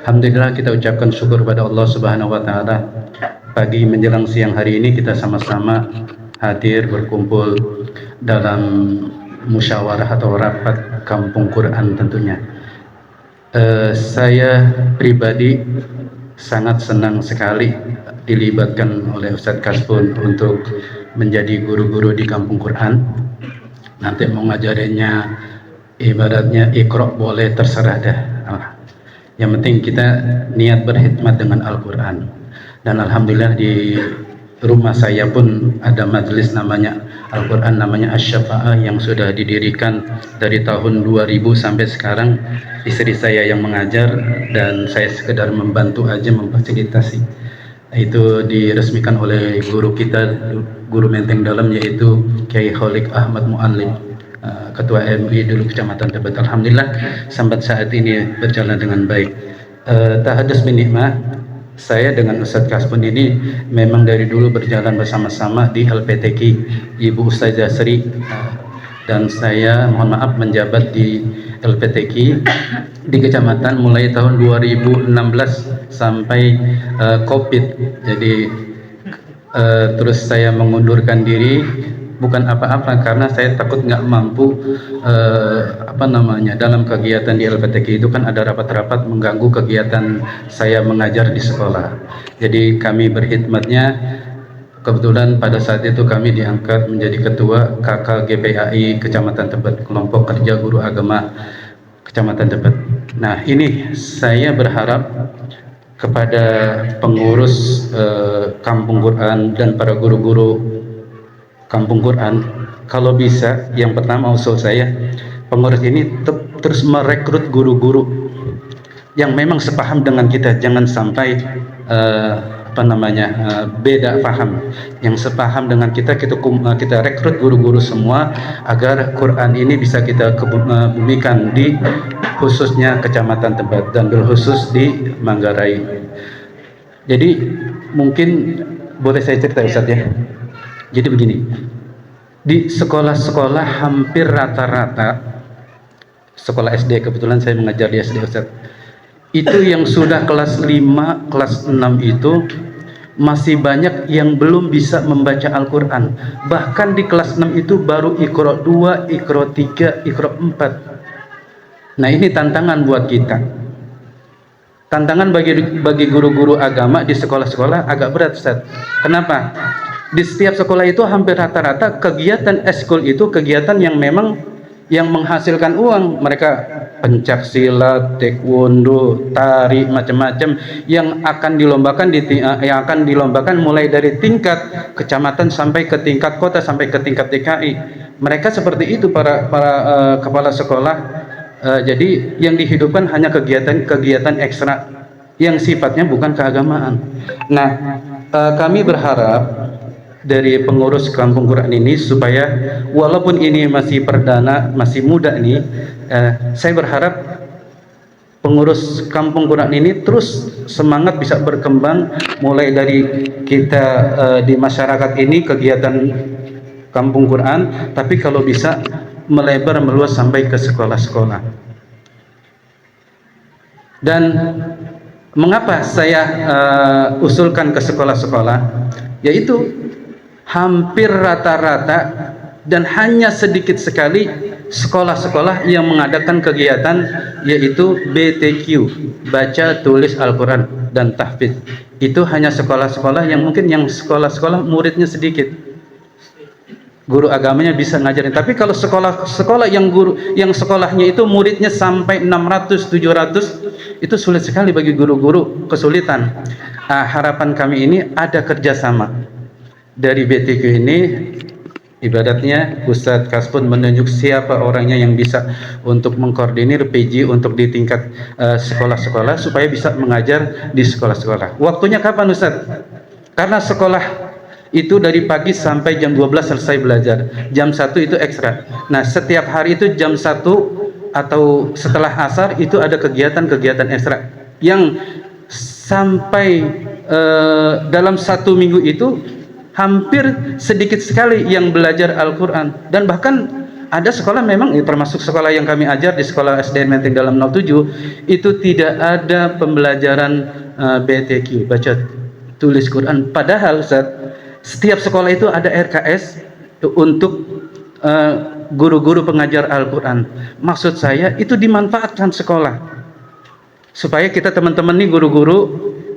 Alhamdulillah, kita ucapkan syukur pada Allah Subhanahu wa Ta'ala. Pagi menjelang siang hari ini kita sama-sama hadir berkumpul dalam musyawarah atau rapat Kampung Quran tentunya. Saya pribadi sangat senang sekali dilibatkan oleh Ustadz Kasbun untuk menjadi guru-guru di Kampung Quran. Nanti mau ngajarinnya ibaratnya Iqra boleh, terserah dah. Yang penting kita niat berkhidmat dengan Al-Quran. Dan alhamdulillah di rumah saya pun ada majelis namanya Al-Quran, namanya Asy-Syafa'ah, yang sudah didirikan dari tahun 2000 sampai sekarang. Istri saya yang mengajar dan saya sekedar membantu aja, memfasilitasi. Itu diresmikan oleh guru kita, guru Menteng Dalam, yaitu Kiai Kholik Ahmad Muallim, Ketua MUI dulu Kecamatan Tebet. Alhamdulillah sampai saat ini berjalan dengan baik. Tahadus bin Nikmah, saya dengan Ustadz Kasbun ini memang dari dulu berjalan bersama-sama di LPTQ Ibu Ustazah Sri, dan saya mohon maaf menjabat di LPTQ di kecamatan mulai tahun 2016 sampai COVID. Jadi terus saya mengundurkan diri, bukan apa-apa karena saya takut nggak mampu dalam kegiatan di LPTQ itu kan ada rapat-rapat mengganggu kegiatan saya mengajar di sekolah. Jadi kami berkhidmatnya, kebetulan pada saat itu kami diangkat menjadi ketua KKGPAI Kecamatan Tebet, Kelompok Kerja Guru Agama Kecamatan Tebet. Nah, ini saya berharap kepada pengurus Kampung Quran dan para guru-guru Kampung Quran, kalau bisa, yang pertama usul saya, pengurus ini terus merekrut guru-guru yang memang sepaham dengan kita, jangan sampai beda paham. Yang sepaham dengan kita rekrut guru-guru semua agar Quran ini bisa kita bumikan di khususnya Kecamatan Tebet dan berkhusus di Manggarai. Jadi mungkin boleh saya cerita Ustaz ya. Jadi begini, di sekolah-sekolah hampir rata-rata sekolah SD, kebetulan saya mengajar di SD Ustaz, itu yang sudah kelas 5, kelas 6 itu masih banyak yang belum bisa membaca Al-Quran. Bahkan di kelas 6 itu baru Iqra 2, Iqra 3, Iqra 4. Nah, ini tantangan buat kita. Tantangan bagi guru-guru agama di sekolah-sekolah agak berat Ustaz. Kenapa? Di setiap sekolah itu hampir rata-rata kegiatan eskul itu kegiatan yang memang yang menghasilkan uang. Mereka pencak silat, taekwondo, tari, macam-macam yang akan dilombakan mulai dari tingkat kecamatan sampai ke tingkat kota sampai ke tingkat DKI. Mereka seperti itu para kepala sekolah. Jadi yang dihidupkan hanya kegiatan ekstra yang sifatnya bukan keagamaan. Nah, kami berharap dari pengurus Kampung Quran ini supaya walaupun ini masih perdana, masih muda nih, saya berharap pengurus kampung Quran ini terus semangat bisa berkembang, mulai dari kita di masyarakat ini kegiatan kampung Quran, tapi kalau bisa melebar meluas sampai ke sekolah-sekolah. Dan mengapa saya usulkan ke sekolah-sekolah, yaitu hampir rata-rata dan hanya sedikit sekali sekolah-sekolah yang mengadakan kegiatan yaitu BTQ, baca tulis Al-Quran dan tahfidz. Itu hanya sekolah-sekolah yang mungkin yang sekolah-sekolah muridnya sedikit, guru agamanya bisa ngajarin. Tapi kalau sekolah-sekolah yang sekolahnya itu muridnya sampai 600 700, itu sulit sekali bagi guru-guru, kesulitan. Harapan kami ini ada kerjasama dari BTQ ini. Ibadatnya Ustadz Kaspun menunjuk siapa orangnya yang bisa untuk mengkoordinir PJ untuk di tingkat sekolah-sekolah supaya bisa mengajar di sekolah-sekolah. Waktunya kapan Ustadz? Karena sekolah itu dari pagi sampai jam 12 selesai belajar, jam 1 itu ekstra. Nah, setiap hari itu jam 1 atau setelah asar itu ada kegiatan-kegiatan ekstra yang sampai dalam 1 minggu itu hampir sedikit sekali yang belajar Al-Quran. Dan bahkan ada sekolah memang, termasuk sekolah yang kami ajar di sekolah SDN Menteng Dalam 07, itu tidak ada pembelajaran BTQ, baca tulis Quran. Padahal setiap sekolah itu ada RKS untuk guru-guru pengajar Al-Quran. Maksud saya itu dimanfaatkan sekolah supaya kita teman-teman nih guru-guru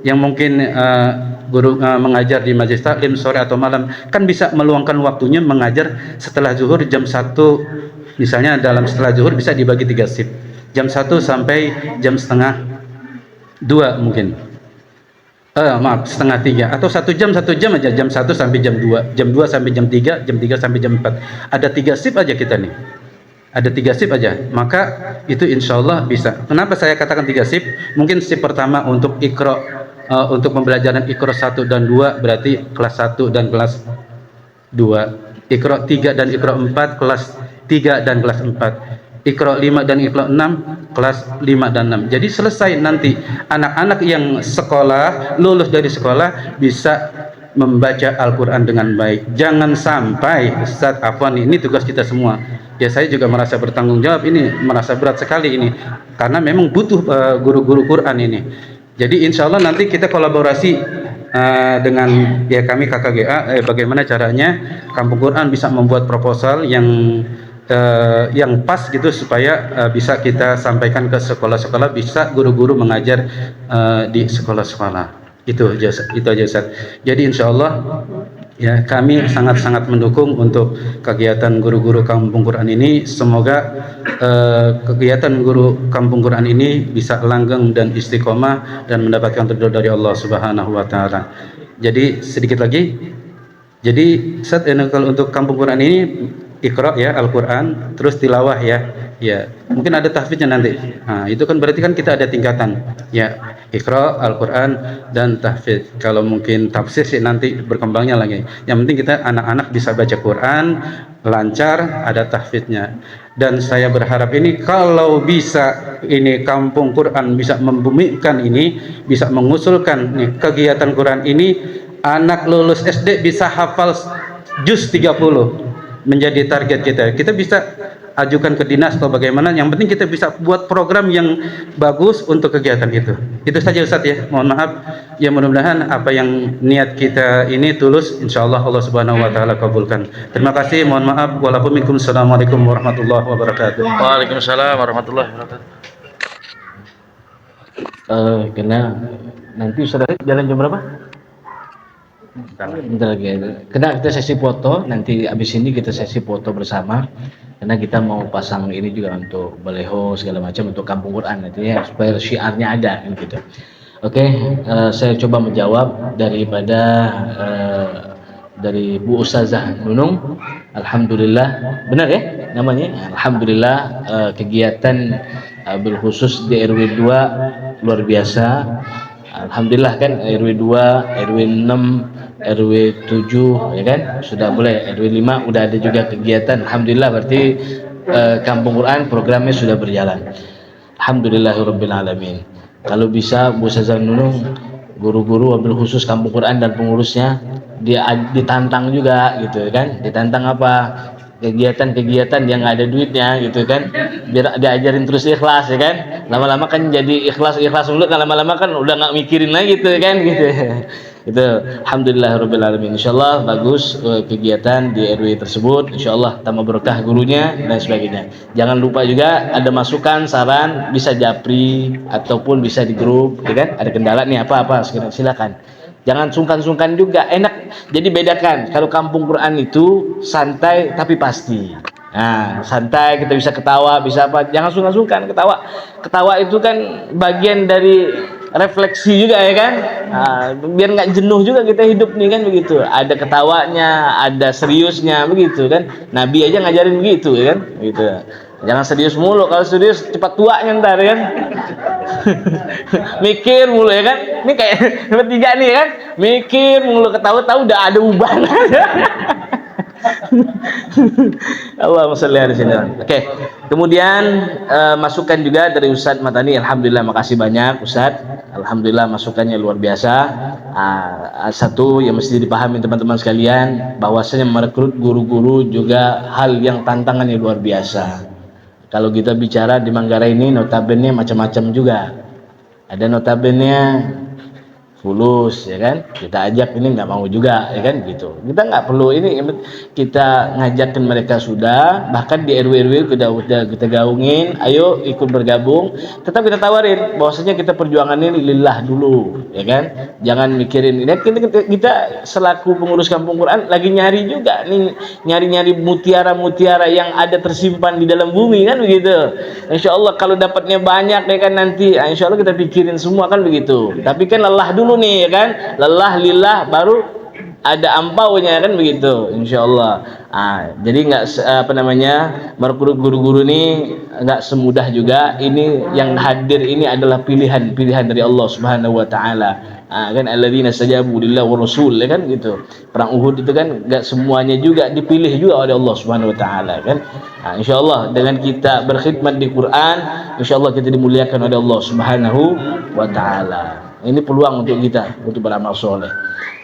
yang mungkin mengajar di majelis taklim sore atau malam, kan bisa meluangkan waktunya mengajar setelah zuhur jam 1, misalnya dalam setelah zuhur bisa dibagi 3 shift, jam 1 sampai jam setengah 2 mungkin, setengah 3, atau 1 jam aja, jam 1 sampai jam 2, jam 2 sampai jam 3, jam 3 sampai jam 4, ada 3 shift aja kita nih, ada 3 shift aja, maka itu insya Allah bisa. Kenapa saya katakan 3 shift? Mungkin shift pertama untuk Iqra, untuk pembelajaran Iqra 1 dan 2 berarti kelas 1 dan kelas 2, Iqra 3 dan Iqra 4 kelas 3 dan kelas 4, Iqra 5 dan Iqra 6 kelas 5 dan 6. Jadi selesai nanti anak-anak yang sekolah, lulus dari sekolah bisa membaca Al-Quran dengan baik. Jangan sampai, Ustadz Afwan, ini tugas kita semua. Ya, saya juga merasa bertanggung jawab ini, merasa berat sekali ini, karena memang butuh guru-guru Quran ini. Jadi insya Allah nanti kita kolaborasi dengan ya kami KKGA, bagaimana caranya Kampung Quran bisa membuat proposal yang pas gitu supaya bisa kita sampaikan ke sekolah-sekolah, bisa guru-guru mengajar di sekolah-sekolah. Itu aja Ustaz. Jadi insya Allah ya kami sangat-sangat mendukung untuk kegiatan guru-guru Kampung Quran ini. Semoga kegiatan guru Kampung Quran ini bisa langgeng dan istiqomah dan mendapatkan ridho dari Allah Subhanahu wa taala. Jadi sedikit lagi. Jadi Ustaz, kalau untuk Kampung Quran ini Iqra ya Al-Quran, terus tilawah ya mungkin ada tahfidznya nanti. Nah, itu kan berarti kan kita ada tingkatan ya, Iqra, Al-Quran dan tahfidz. Kalau mungkin tafsir sih nanti berkembangnya lagi. Yang penting kita anak-anak bisa baca Quran lancar, ada tahfidznya. Dan saya berharap ini kalau bisa ini Kampung Quran bisa membumikan ini, bisa mengusulkan nih, kegiatan Quran ini, anak lulus SD bisa hafal juz 30 menjadi target kita. Kita bisa ajukan ke dinas atau bagaimana, yang penting kita bisa buat program yang bagus untuk kegiatan itu. Itu saja Ustaz ya, mohon maaf ya, mudah-mudahan apa yang niat kita ini tulus, insyaallah Allah Subhanahu wa taala kabulkan. Terima kasih, mohon maaf. Wassalamualaikum warahmatullahi wabarakatuh. Waalaikumsalam warahmatullahi wabarakatuh. Karena nanti saudara jalan jam berapa? Bentar lagi. Karena kita sesi foto, nanti abis ini kita sesi foto bersama. Karena kita mau pasang ini juga untuk baleho segala macam untuk Kampung Quran nantinya supaya syiarnya ada kan gitu. Oke, saya coba menjawab daripada dari Bu Ustazah Nunung. Alhamdulillah, benar ya namanya? Alhamdulillah kegiatan berkhusus di RW 2 luar biasa. Alhamdulillah kan RW 2, RW 6, RW 7 ya kan sudah mulai, RW 5 udah ada juga kegiatan. Alhamdulillah berarti Kampung Quran programnya sudah berjalan. Alhamdulillahirabbil alamin. Kalau bisa Bu Ustazah Nunung, guru-guru wabil khusus kampung Quran dan pengurusnya dia ditantang juga gitu kan, ditantang apa, kegiatan-kegiatan yang nggak ada duitnya gitu kan, biar diajarin terus ikhlas ya kan, lama-lama kan jadi ikhlas dulu kan, lama-lama kan udah nggak mikirin lagi gitu kan gitu. Itu alhamdulillahirabbil alamin. Insyaallah bagus kegiatan di RW tersebut, insyaallah tambah berkah gurunya dan sebagainya. Jangan lupa juga ada masukan saran bisa japri ataupun bisa di grup ya kan, ada kendala nih apa-apa silakan. Jangan sungkan-sungkan juga, enak. Jadi bedakan, kalau kampung Quran itu santai tapi pasti. Nah, santai, kita bisa ketawa, bisa apa, jangan sungkan-sungkan. Ketawa itu kan bagian dari refleksi juga ya kan. Nah, biar nggak jenuh juga kita hidup nih kan begitu. Ada ketawanya, ada seriusnya begitu kan. Nabi aja ngajarin begitu ya kan, begitu. Jangan serius mulu, kalau serius cepat tuanya ntar kan. Mikir mulu ya kan. Ini kayak bertiga nih kan, mikir mulu, ketawa-tawa udah ada uban. Allahumma sholli ala sayyidina. Oke. Kemudian masukan juga dari Ustadz Matani. Alhamdulillah, makasih banyak Ustadz. Alhamdulillah masukannya luar biasa. Satu yang mesti dipahami teman-teman sekalian, bahwasanya merekrut guru-guru juga hal yang tantangannya luar biasa. Kalau kita bicara di Manggarai ini notabene macam-macam juga. Ada notabene fulus ya kan, kita ajak ini nggak mau juga ya kan gitu. Kita nggak perlu ini, kita ngajakin mereka sudah, bahkan di RW udah kita gaungin, ayo ikut bergabung. Tetap kita tawarin bahwasanya kita perjuangan ini lillah dulu ya kan, jangan mikirin ini. Kita selaku pengurus kampung Quran lagi nyari juga nih, nyari mutiara-mutiara yang ada tersimpan di dalam bumi kan begitu. Insya Allah kalau dapatnya banyak ya kan nanti, insya Allah kita pikirin semua kan begitu. Tapi kan lelah dulu nih ya kan, lelah lillah baru ada ampaunya kan begitu, insyaallah. Jadi nggak merekrut guru-guru ini nggak semudah juga. Ini yang hadir ini adalah pilihan dari Allah Subhanahu wa taala. Kan alladzina stajabu lillahi wa rasul ya kan gitu. Perang Uhud itu kan nggak semuanya juga dipilih juga oleh Allah Subhanahu wa taala kan. Insyaallah dengan kita berkhidmat di Quran, insyaallah kita dimuliakan oleh Allah Subhanahu wa taala. Ini peluang untuk kita untuk beramal soleh.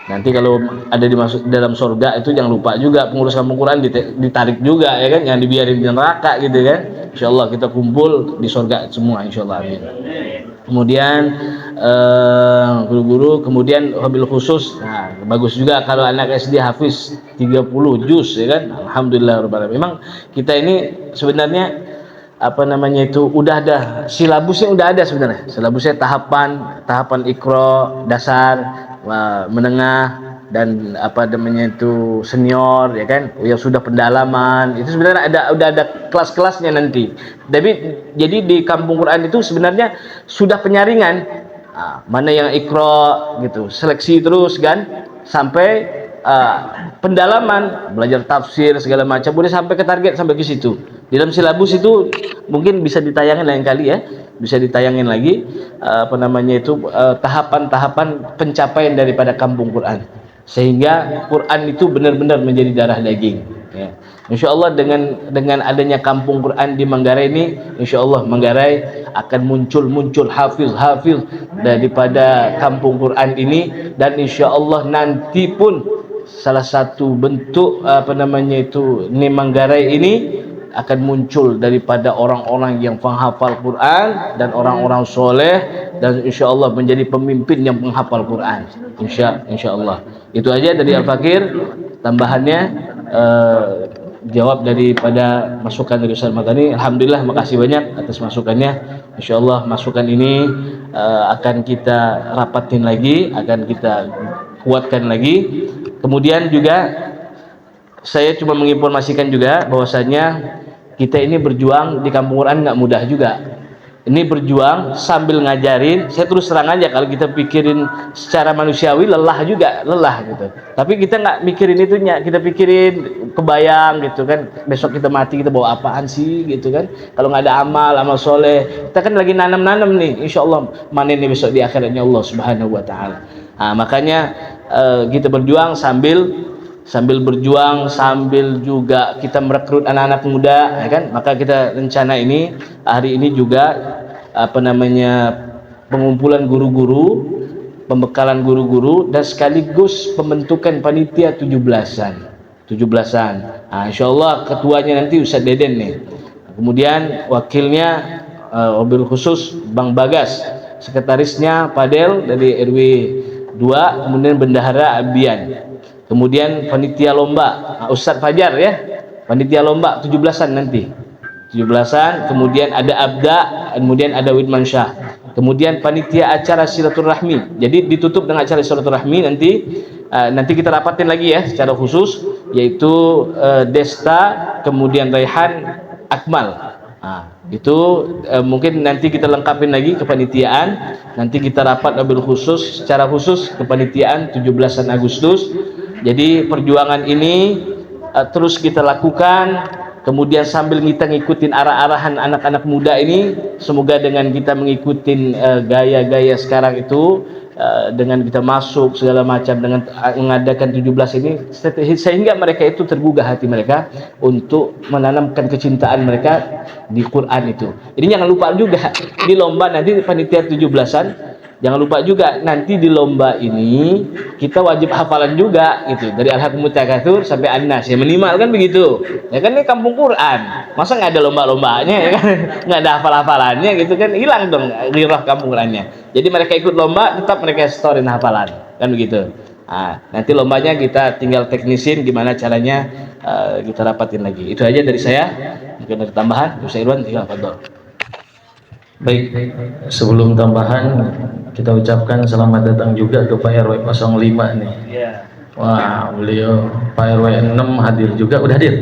Nanti kalau ada dimasuk dalam surga itu jangan lupa juga pengurus kampung Quran ditarik juga ya kan, jangan dibiarin di neraka gitu kan. Insyaallah kita kumpul di surga semua insyaallah, amin. Kemudian guru-guru, kemudian wabil khusus. Nah, bagus juga kalau anak SD hafiz 30 juz ya kan. Alhamdulillah rabbil alamin. Memang kita ini sebenarnya udah ada silabusnya, udah ada sebenarnya silabusnya, tahapan ikro dasar, menengah, dan senior ya kan, yang sudah pendalaman itu sebenarnya udah ada kelas-kelasnya nanti. Jadi di kampung Quran itu sebenarnya sudah penyaringan, mana yang ikro gitu, seleksi terus kan sampai pendalaman, belajar tafsir segala macam, boleh sampai ke target, sampai ke situ. Di dalam silabus itu mungkin bisa ditayangin lain kali ya, bisa ditayangin lagi tahapan-tahapan pencapaian daripada kampung Quran, sehingga Quran itu benar-benar menjadi darah daging ya. Insyaallah dengan adanya kampung Quran di Manggarai ini, insyaallah Manggarai akan muncul hafiz daripada kampung Quran ini, dan insyaallah nanti pun salah satu bentuk Manggarai ini akan muncul daripada orang-orang yang penghafal Quran dan orang-orang soleh, dan insyaallah menjadi pemimpin yang penghafal Quran insyaallah. Itu aja dari Al-Fakir, tambahannya jawab daripada masukan dari Ustaz Matani. Alhamdulillah, makasih banyak atas masukannya. Insyaallah masukan ini akan kita rapatin lagi, akan kita kuatkan lagi. Kemudian juga saya cuma menginformasikan juga bahwasanya kita ini berjuang di kampung Quran nggak mudah juga. Ini berjuang sambil ngajarin. Saya terus terang aja, kalau kita pikirin secara manusiawi lelah gitu. Tapi kita nggak mikirin itunya, kita pikirin kebayang gitu kan, besok kita mati kita bawa apaan sih gitu kan. Kalau nggak ada amal soleh, kita kan lagi nanam nih, insyaallah manen nih besok di akhiratnya Allah Subhanahu wa taala. Makanya kita berjuang sambil berjuang, sambil juga kita merekrut anak-anak muda ya kan. Maka kita rencana ini hari ini juga pengumpulan guru-guru, pembekalan guru-guru, dan sekaligus pembentukan panitia 17-an. Nah, insyaallah ketuanya nanti Ustaz Deden nih. Kemudian wakilnya wabil khusus Bang Bagas, sekretarisnya Padel dari RW 2, kemudian bendahara Abian. Kemudian panitia lomba Ustadz Fajar ya, panitia lomba 17-an nanti. 17-an, kemudian ada Abda, kemudian ada Widman Syah. Kemudian panitia acara silaturahmi. Jadi ditutup dengan acara silaturahmi nanti kita rapatin lagi ya secara khusus, yaitu Desta, kemudian Raihan, Akmal. Nah, itu mungkin nanti kita lengkapin lagi kepanitiaan. Nanti kita rapat mobil khusus secara khusus kepanitiaan 17-an Agustus. Jadi perjuangan ini terus kita lakukan. Kemudian sambil kita ngikutin arah-arahan anak-anak muda ini, semoga dengan kita mengikuti gaya-gaya sekarang itu, dengan kita masuk segala macam, dengan mengadakan 17 ini, sehingga mereka itu tergugah hati mereka untuk menanamkan kecintaan mereka di Quran itu. Jadi jangan lupa juga di lomba nanti panitia 17-an, jangan lupa juga nanti di lomba ini kita wajib hafalan juga gitu, dari Al-Hakumut Takatsur sampai An-Nas ya, minimal kan begitu ya kan, ini kampung Quran, masa nggak ada lomba-lombanya ya kan, nggak ada hafal-hafalannya gitu kan, hilang dong ghirah kampung Qurannya. Jadi mereka ikut lomba tetap mereka setorin hafalan kan begitu. Nah, nanti lombanya kita tinggal teknisin gimana caranya, kita rapatin lagi. Itu aja dari saya, mungkin ada tambahan Ustaz Irwan, tinggal fadhol. Baik, sebelum tambahan kita ucapkan selamat datang juga ke Pak RW 05 nih. Wah, beliau Pak RW 6 hadir juga, udah hadir.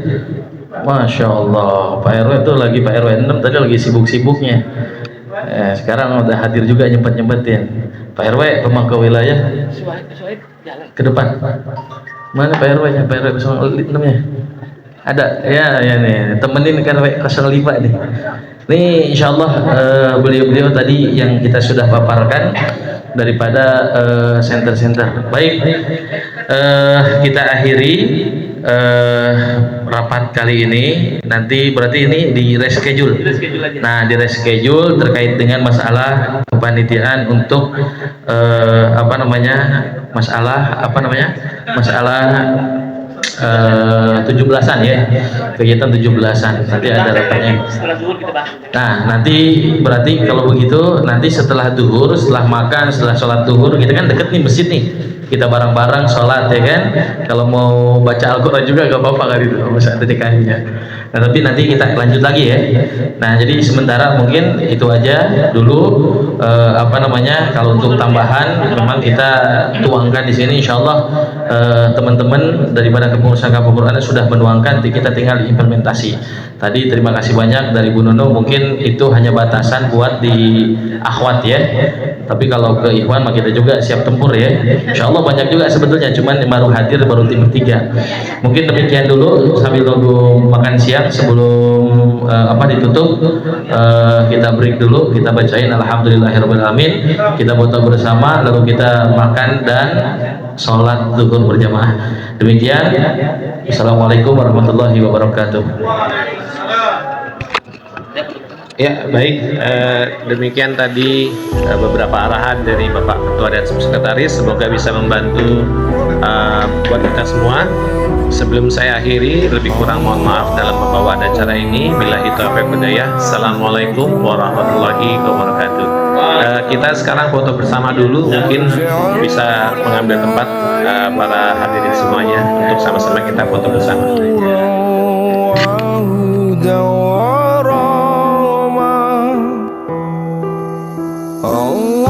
Masya Allah, Pak RW itu lagi Pak RW 6 tadi lagi sibuk-sibuknya. Sekarang udah hadir juga, nyempet-nyempetin. Pak RW pemangku wilayah ke depan. Mana Pak RW-nya? Pak RW 06-nya? Ada, ya nih, temenin kan RW 05 nih. Ini insya Allah beliau-beliau tadi yang kita sudah paparkan daripada center-center. Baik, kita akhiri rapat kali ini. Nanti berarti ini di reschedule. Nah, di reschedule terkait dengan masalah kepanitiaan untuk masalah 17-an ya, kegiatan 17-an nanti ada rapatnya. Nah, nanti berarti kalau begitu nanti setelah duhur, setelah makan, setelah sholat duhur, kita kan deket nih masjid nih, kita bareng-bareng sholat ya kan. Kalau mau baca Al-Quran juga gak apa-apa kan itu, masa ada DKI-nya. Nah, tapi nanti kita lanjut lagi ya. Nah, jadi sementara mungkin itu aja dulu. Kalau untuk tambahan memang kita tuangkan di sini, insya Allah teman-teman daripada kepengurusan kampung Quran sudah menuangkan, kita tinggal implementasi. Tadi terima kasih banyak dari Bu Nunu, mungkin itu hanya batasan buat di akhwat ya. Tapi kalau ke ikhwan mah kita juga siap tempur ya. Insya Allah banyak juga sebetulnya, cuman baru hadir baru tim 3. Mungkin demikian dulu sambil nunggu makan siang sebelum ditutup. Kita break dulu, kita bacain Alhamdulillahirrahmanirrahim, kita foto bersama, lalu kita makan dan sholat zuhur berjamaah. Demikian. Assalamualaikum warahmatullahi wabarakatuh. Ya, baik. Demikian tadi beberapa arahan dari Bapak Ketua dan Sekretaris. Semoga bisa membantu buat kita semua. Sebelum saya akhiri, lebih kurang mohon maaf dalam membawa acara ini. Billahi taufiq wal hidayah. Assalamualaikum warahmatullahi wabarakatuh. Kita sekarang foto bersama dulu, mungkin bisa mengambil tempat para hadirin semuanya untuk sama-sama kita foto bersama. Oh